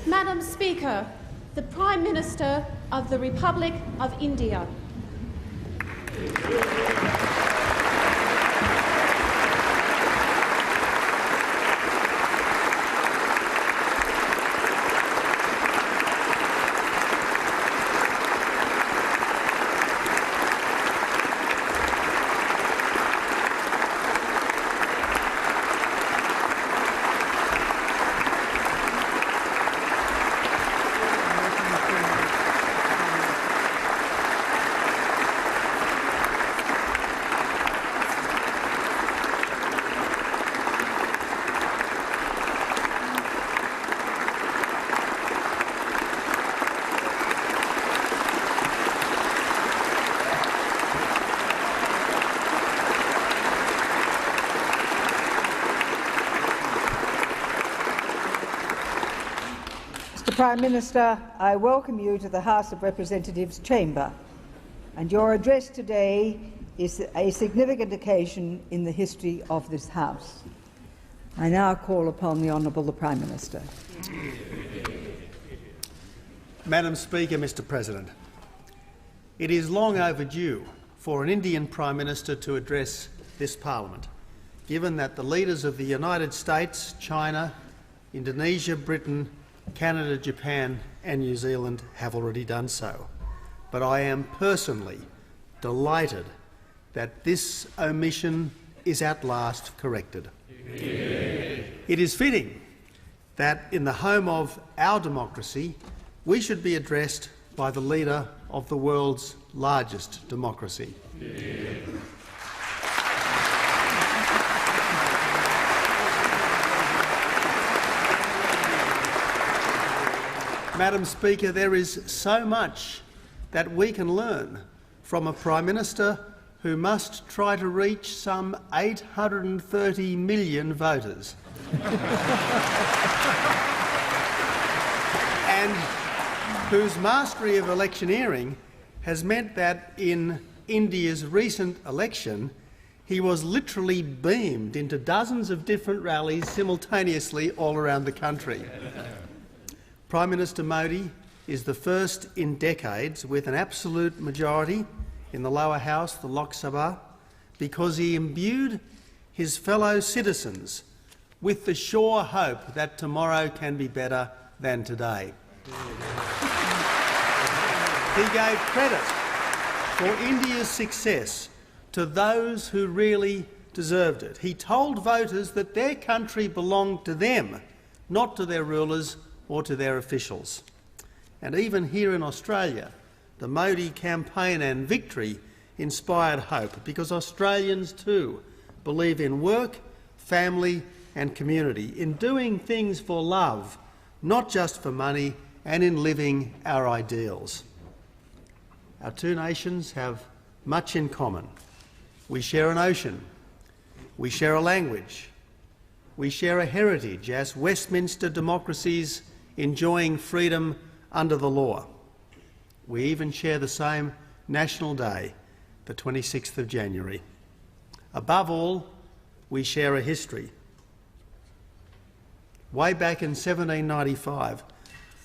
Madam Speaker, the Prime Minister of the Republic of India. Prime Minister, I welcome you to the House of Representatives chamber, and your address today is a significant occasion in the history of this House. I now call upon the Honourable the Prime Minister. Madam Speaker, Mr. President, it is long overdue for an Indian Prime Minister to address this Parliament, given that the leaders of the United States, China, Indonesia, Britain, Canada, Japan and New Zealand have already done so. But I am personally delighted that this omission is at last corrected. It is fitting that in the home of our democracy we should be addressed by the leader of the world's largest democracy. Madam Speaker, there is so much that we can learn from a Prime Minister who must try to reach some 830 million voters and whose mastery of electioneering has meant that in India's recent election he was literally beamed into dozens of different rallies simultaneously all around the country. Prime Minister Modi is the first in decades with an absolute majority in the lower house, the Lok Sabha, because he imbued his fellow citizens with the sure hope that tomorrow can be better than today. He gave credit for India's success to those who really deserved it. He told voters that their country belonged to them, not to their rulers or to their officials. And even here in Australia, the Modi campaign and victory inspired hope, because Australians too believe in work, family and community, in doing things for love, not just for money, and in living our ideals. Our two nations have much in common. We share an ocean, we share a language, we share a heritage as Westminster democracies enjoying freedom under the law. We even share the same national day, the 26th of January. Above all, we share a history. Way back in 1795,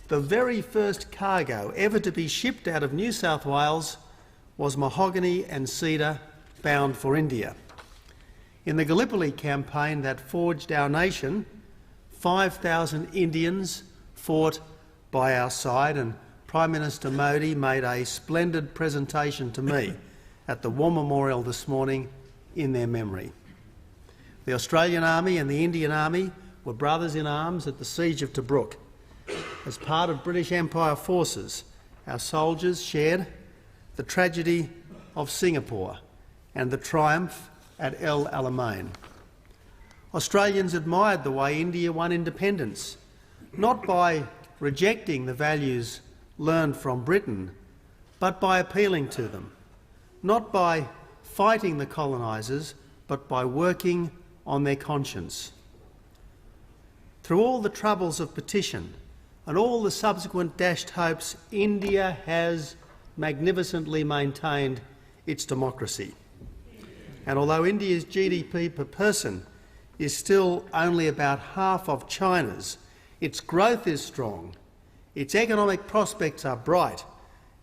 the very first cargo ever to be shipped out of New South Wales was mahogany and cedar bound for India. In the Gallipoli campaign that forged our nation, 5,000 Indians fought by our side, and Prime Minister Modi made a splendid presentation to me at the War Memorial this morning in their memory. The Australian Army and the Indian Army were brothers in arms at the Siege of Tobruk. As part of British Empire forces, our soldiers shared the tragedy of Singapore and the triumph at El Alamein. Australians admired the way India won independence, not by rejecting the values learned from Britain, but by appealing to them, not by fighting the colonisers, but by working on their conscience. Through all the troubles of partition and all the subsequent dashed hopes, India has magnificently maintained its democracy. And although India's GDP per person is still only about half of China's, its growth is strong Its economic prospects are bright,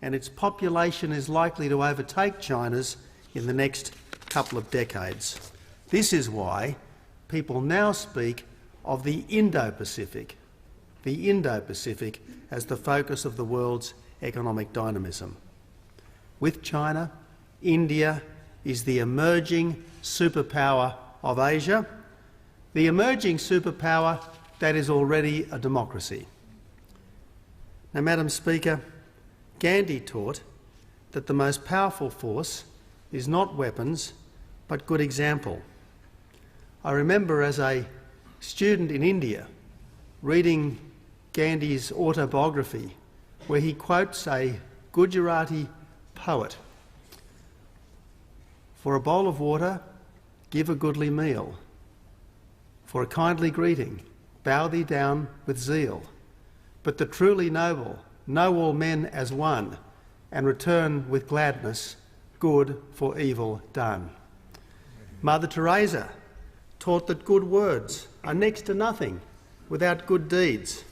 and its population is likely to overtake China's in the next couple of decades. This is why people now speak of the Indo-Pacific as the focus of the world's economic dynamism. With China, India is the emerging superpower of Asia, the emerging superpower that is already a democracy. Now, Madam Speaker, Gandhi taught that the most powerful force is not weapons, but good example. I remember as a student in India reading Gandhi's autobiography, where he quotes a Gujarati poet: "For a bowl of water, give a goodly meal. For a kindly greeting, bow thee down with zeal. But the truly noble know all men as one, and return with gladness good for evil done." Mother Teresa taught that good words are next to nothing without good deeds.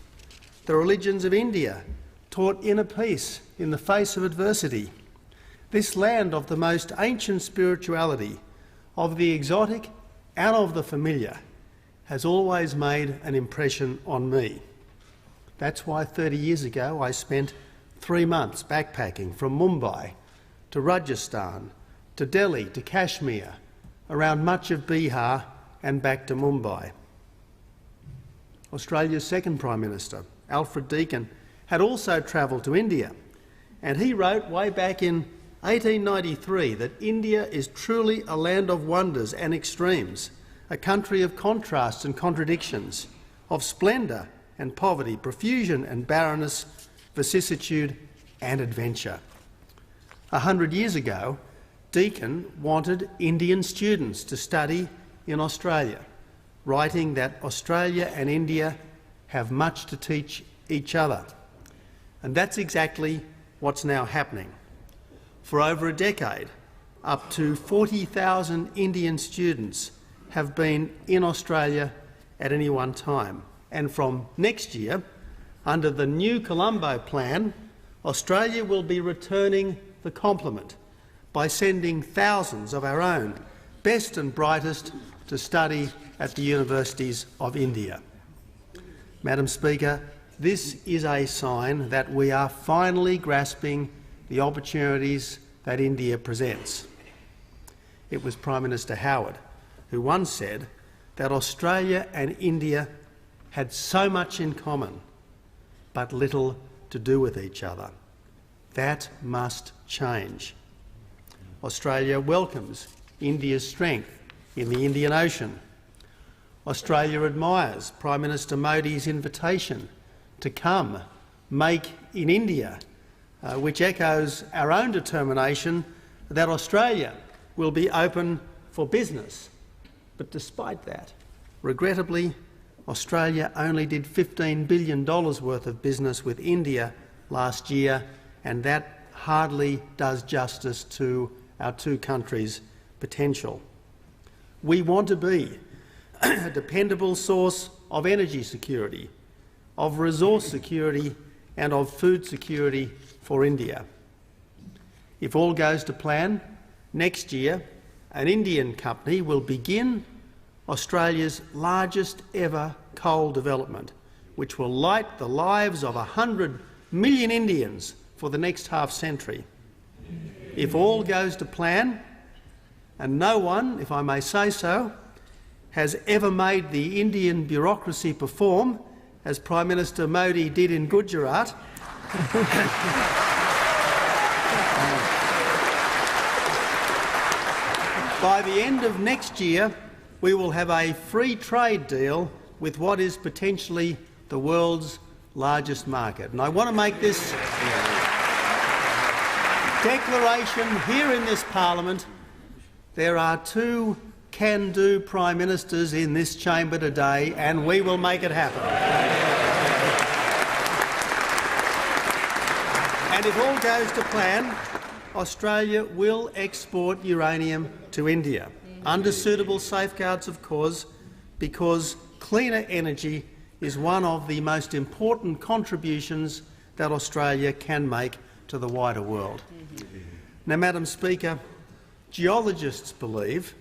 The religions of India taught inner peace in the face of adversity. This land of the most ancient spirituality, of the exotic and of the familiar, has always made an impression on me. That's why 30 years ago I spent 3 months backpacking from Mumbai to Rajasthan, to Delhi, to Kashmir, around much of Bihar and back to Mumbai. Australia's second Prime Minister, Alfred Deakin, had also travelled to India, and he wrote way back in 1893 that India is truly a land of wonders and extremes, a country of contrasts and contradictions, of splendour and poverty, profusion and barrenness, vicissitude and adventure. 100 years ago, Deakin wanted Indian students to study in Australia, writing that Australia and India have much to teach each other. And that's exactly what's now happening. For over a decade, up to 40,000 Indian students have been in Australia at any one time. And from next year, under the new Colombo plan, Australia will be returning the compliment by sending thousands of our own best and brightest to study at the universities of India. Madam Speaker, this is a sign that we are finally grasping the opportunities that India presents. It was Prime Minister Howard who once said that Australia and India had so much in common, but little to do with each other. That must change. Australia welcomes India's strength in the Indian Ocean. Australia admires Prime Minister Modi's invitation to come make in India, which echoes our own determination that Australia will be open for business. But despite that, regrettably, Australia only did $15 billion worth of business with India last year, and that hardly does justice to our two countries' potential. We want to be a dependable source of energy security, of resource security and of food security for India. If all goes to plan, next year an Indian company will begin Australia's largest ever coal development, which will light the lives of 100 million Indians for the next half-century. If all goes to plan, and no one, if I may say so, has ever made the Indian bureaucracy perform as Prime Minister Modi did in Gujarat, by the end of next year we will have a free trade deal with what is potentially the world's largest market. And I want to make this declaration here in this parliament. There are two can-do Prime Ministers in this chamber today, and we will make it happen. And if all goes to plan, Australia will export uranium to India, under suitable safeguards, of course, because cleaner energy is one of the most important contributions that Australia can make to the wider world. Now, Madam Speaker, geologists believe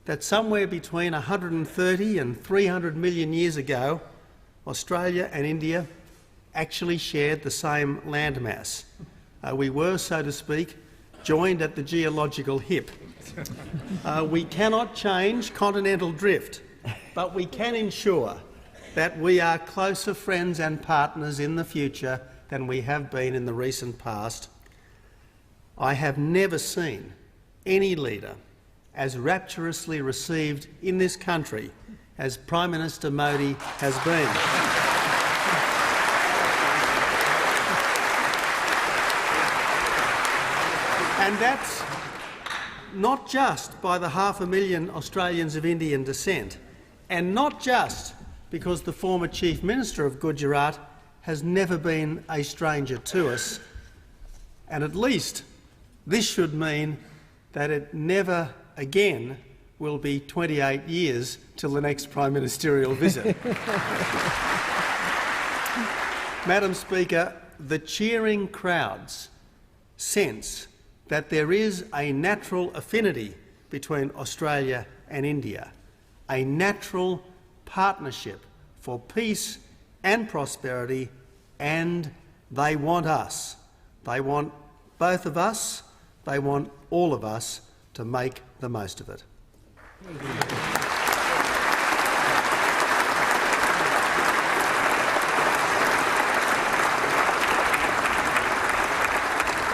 that somewhere between 130 and 300 million years ago, Australia and India actually shared the same landmass. We were, so to speak, joined at the geological hip. We cannot change continental drift, but we can ensure that we are closer friends and partners in the future than we have been in the recent past. I have never seen any leader as rapturously received in this country as Prime Minister Modi has been. And that's not just by the 500,000 Australians of Indian descent, and not just because the former Chief Minister of Gujarat has never been a stranger to us, and at least this should mean that it never again will be 28 years till the next Prime Ministerial visit. Madam Speaker, the cheering crowds sense that there is a natural affinity between Australia and India, a natural partnership for peace and prosperity, and they want us. They want both of us, they want all of us to make the most of it.